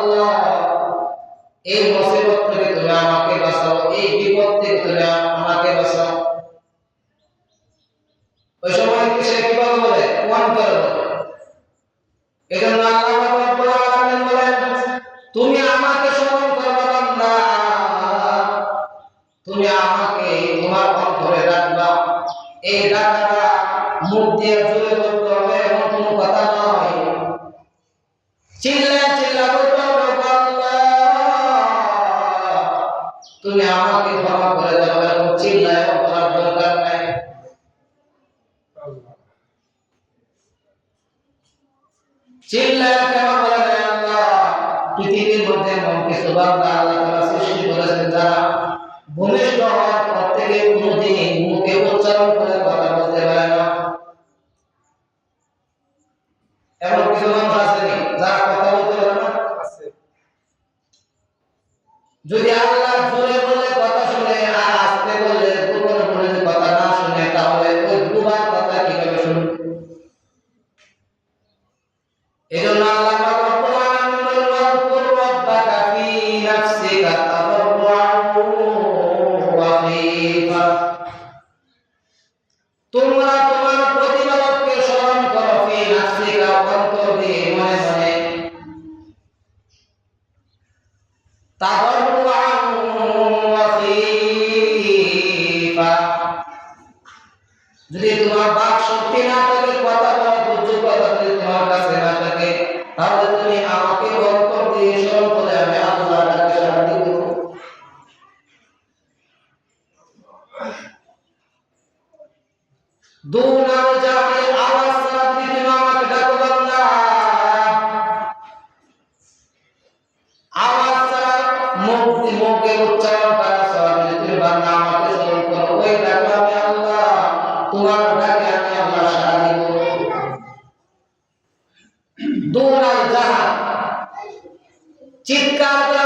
আল্লাহ এই মুসিবত থেকে তুমি আমাকে বাঁচাও, এই বিপদ থেকে তুমি আমাকে বাঁচাও। ওই সময় সে কিভাবে বলে? কোন করে বলে? এজন্য আল্লাহ রাব্বুল আলামিন বলেন, তুমি আমাকে স্মরণ করবে বান্দা, তুমি আমাকে তোমার অন্তরে রাখবা। এই ডাকাটা মুখ দিয়ে জোরে বলতে হবে এমন কোনো কথা নয়। চিল্লা চিল্লা বলতে হবে, আল্লাহ তুমি আমাকে ক্ষমা করে দাও। এরকম চিল্লায় বলার দরকার নাই। চিল্লায় কেন বলে নাই? আল্লাহ পৃথিবীর মধ্যে এমন কিছু বান্দা আল্লাহ তাআলা সৃষ্টি করেছেন যারা ভূমিষ্ঠ হওয়ার পর থেকে কোনোদিন মুখে উচ্চারণ করে কথা বলতে পারে না। এমন কিছু মানুষ আছে যারা কথা বলতে পারে না? যদি আল্লাহ জোরে বলে কথা শুনে আর আস্তে বলে গোপনে বলে কথা না শুনে, তাহলে ওই দুবার কথা কিভাবে শুনবে? এজন্য আল্লাহ রাব্বুল আলামিন বলেন, কুর রাব্বাকা ফি নাফসিকা তাদাররুআন ওয়া খীফা। তোমরা তোমার প্রতিপালককে স্মরণ করো, ফি নাফসিকা অন্তর দিয়ে মনে মনে, তাদাররুআন ওয়া খীফা। যদি তোমার বাক শক্তি না থাকে, কথা বলার যোগ্যতা যদি তোমার কাছে না থাকে, তাহলে তুমি আমাকে অন্তর দিয়ে স্মরণ করে আমি আল্লাহর কাছে শান্তি দেব। দুনার জানে আওয়াজ ছাড়া তুমি আমাকে ডাকো বান্দা। আওয়াজ ছাড়া মুখে উচ্চারণ করা ছাড়া যদি তুমি বান্দা আমাকে স্মরণ করো, ওই ডাকো আমি আল্লাহ, তোমার ডাকে আমি আল্লাহ সাড়া দিব। দুনার জাহান চিৎকার করে